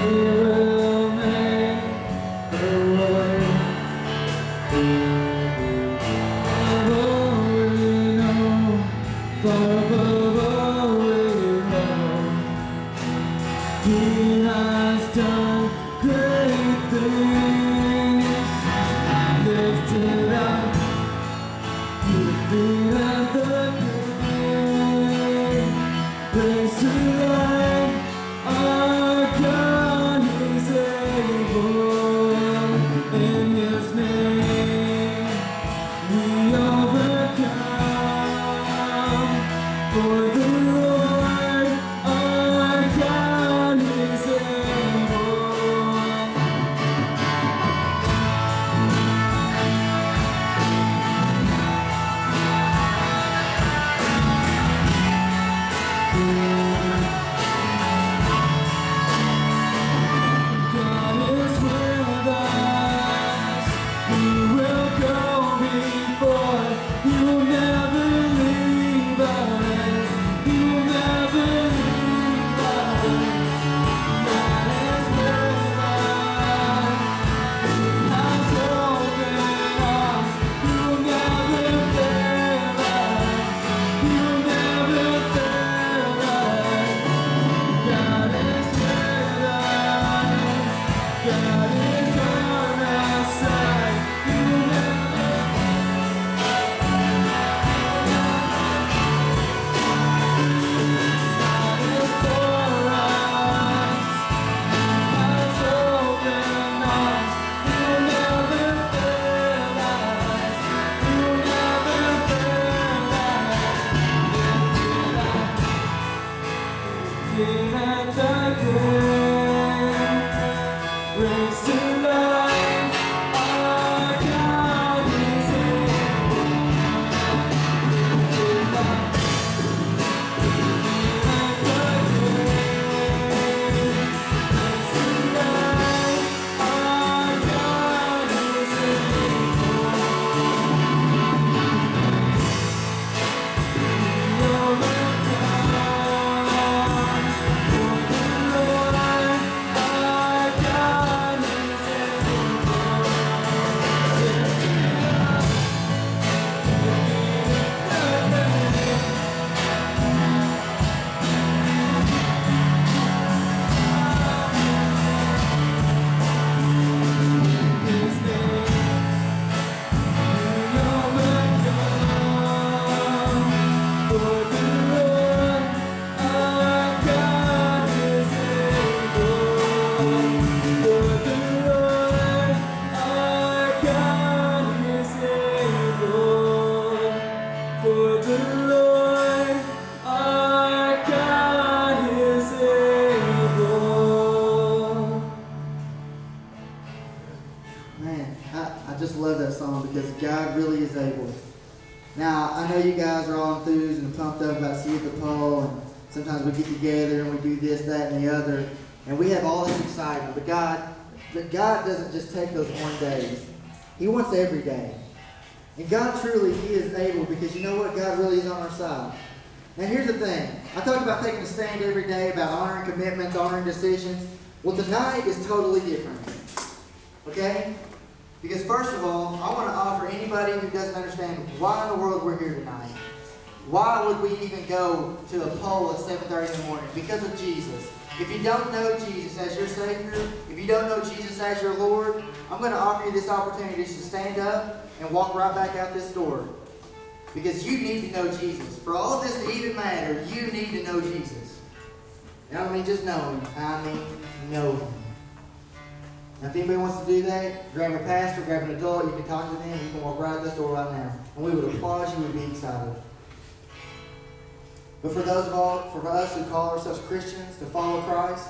will make a way. Above all we know, far above all we know, He has done great things. Lifted up, lifted at the grave, raised to life. Our God is able. In His name we overcome. For the Lord our God is able. God is with us. He will go before. He will never leave us. He will never leave us. God is with us. He has opened us. He will never fail us. He will never fail us. God is with us. God is on our side. He will never God is for us. Has opened us. He will never fail us. He will never fail us. Lifted at the grave, raised to life. Our God is able. Lifted up, at the grave, raised to life. Our God is able. We overcome. For the Lord our God is able. Lifted up, His name we overcome. For the Lord our God is able. For the Lord our God is able. For the Lord our God is able. Man, I just love that song because God really is able. Now, I know you guys are all enthused and pumped up about SYATP, and sometimes we get together and we do this, that, and the other, and we have all this excitement. But God doesn't just take those one days. He wants every day. And God truly, He is able, because you know what? God really is on our side. Now, here's the thing. I talk about taking a stand every day, about honoring commitments, honoring decisions. Well, tonight is totally different. Okay? Because first of all, I want to offer anybody who doesn't understand why in the world we're here tonight. Why would we even go to a poll at 7:30 in the morning? Because of Jesus. If you don't know Jesus as your Savior, if you don't know Jesus as your Lord, I'm going to offer you this opportunity to stand up and walk right back out this door. Because you need to know Jesus. For all of this to even matter, you need to know Jesus. And I don't mean just know Him. I mean know Him. Now, if anybody wants to do that, grab a pastor, grab an adult, you can talk to them, you can walk right out this door right now. And we would applaud you and be excited. But for us who call ourselves Christians, to follow Christ,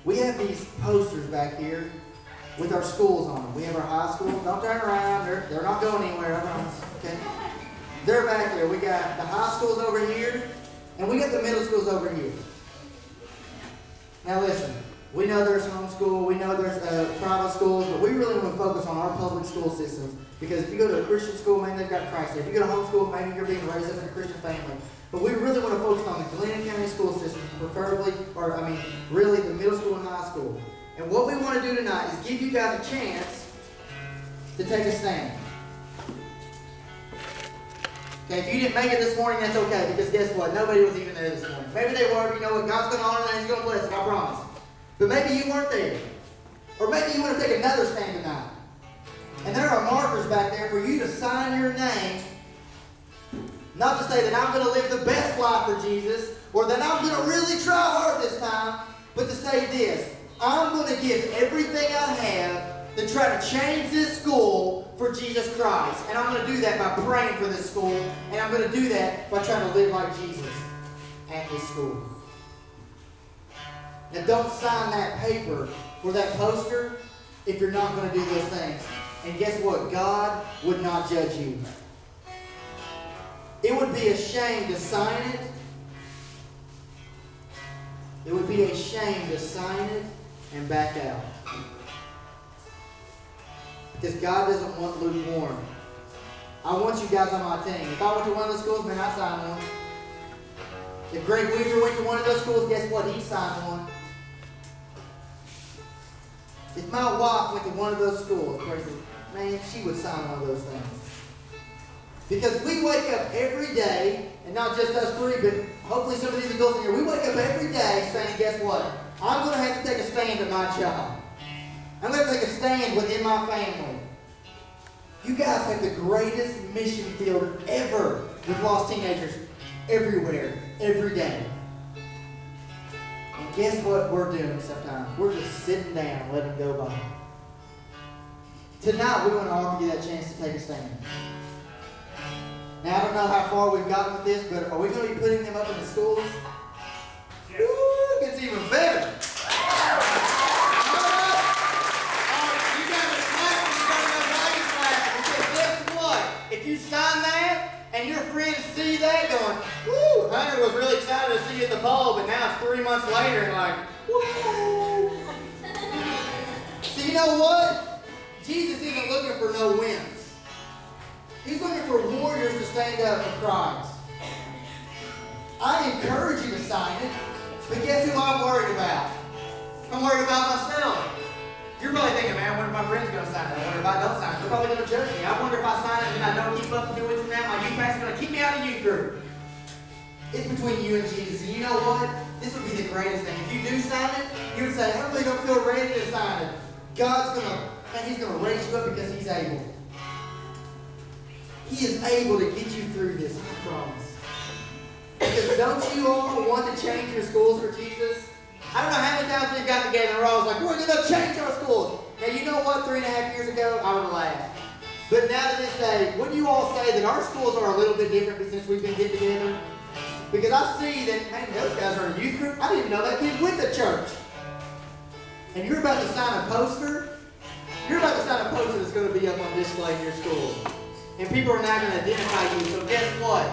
we have these posters back here with our schools on them. We have our high school. Don't turn around. They're not going anywhere, I promise. Okay? They're back there. We got the high schools over here, and we got the middle schools over here. Now listen, We know there's homeschool, we know there's private schools, but we really want to focus on our public school systems. Because if you go to a Christian school, maybe they've got Christ there. If you go to homeschool, maybe you're being raised up in a Christian family. But we really want to focus on the Glenn County school system, preferably, really the middle school and high school. And what we want to do tonight is give you guys a chance to take a stand. Okay, if you didn't make it this morning, that's okay, because guess what? Nobody was even there this morning. Maybe they were, but you know what? God's going to honor them and He's going to bless them, I promise. But maybe you weren't there. Or maybe you want to take another stand tonight. And there are markers back there for you to sign your name. Not to say that I'm going to live the best life for Jesus, or that I'm going to really try hard this time, but to say this: I'm going to give everything I have to try to change this school for Jesus Christ. And I'm going to do that by praying for this school, and I'm going to do that by trying to live like Jesus at this school. Now don't sign that paper or that poster if you're not going to do those things. And guess what? God would not judge you. It would be a shame to sign it. It would be a shame to sign it and back out. Because God doesn't want lukewarm. I want you guys on my team. If I went to one of those schools, man, I'd sign one. If Greg Weaver went to one of those schools, guess what? He'd sign one. If my wife went to one of those schools, man, she would sign one of those things. Because we wake up every day, and not just us three, but hopefully some of these adults in here, we wake up every day saying, guess what? I'm going to have to take a stand at my job. I'm going to take a stand within my family. You guys have the greatest mission field ever with lost teenagers everywhere, every day. And guess what we're doing sometimes? We're just sitting down and letting go by. Tonight, we want to offer you that chance to take a stand. Now, I don't know how far we've gotten with this, but are we going to be putting them up in the schools? Yes. Woo, it gets even better. You got to clap and you got to know clap. Because guess what? If you sign that and your friends see that going, woo, Hunter was really excited to see you at the poll, but now it's 3 months later and like, woo. So you know what? Jesus isn't looking for no wins. He's looking for warriors to stand up for Christ. I encourage you to sign it, but guess who I'm worried about? I'm worried about myself. You're probably thinking, man, I wonder if my friend's going to sign it. I wonder if I don't sign it. They're probably going to judge me. I wonder if I sign it and I don't keep up to doing it now, my youth pastor's going to keep me out of youth group. It's between you and Jesus. And you know what? This would be the greatest thing. If you do sign it, you would say, I really don't feel ready to sign it. God's going to, and He's going to raise you up because He's able. He is able to get you through this, I promise. Because don't you all want to change your schools for Jesus? I don't know how many times we've got together and we're always like, we're going to change our schools. Now, you know what? 3.5 years ago, I would have laughed. But now to this day, wouldn't you all say that our schools are a little bit different since we've been getting together? Because I see that, man, those guys are in a youth group. I didn't even know that kid went to church. And you're about to sign a poster? You're about to sign a poster that's going to be up on display in your school. And people are not going to identify you. So guess what?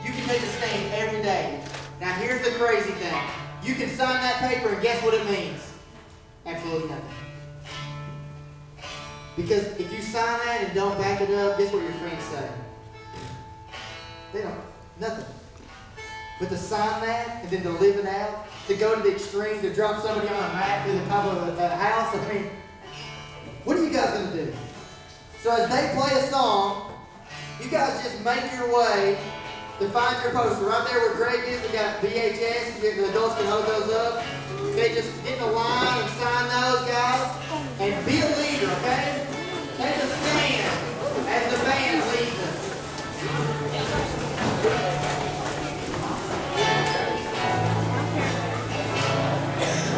You can take a stand every day. Now here's the crazy thing. You can sign that paper and guess what it means? Absolutely nothing. Because if you sign that and don't back it up, guess what your friends say? They don't. Nothing. But to sign that and then to live it out, to go to the extreme, to drop somebody on a mat through the top of a house, I mean, what are you guys going to do? So as they play a song, you guys just make your way to find your poster. Right there where Greg is, we got VHS. The adults can hold those up. They just get in the line and sign those, guys.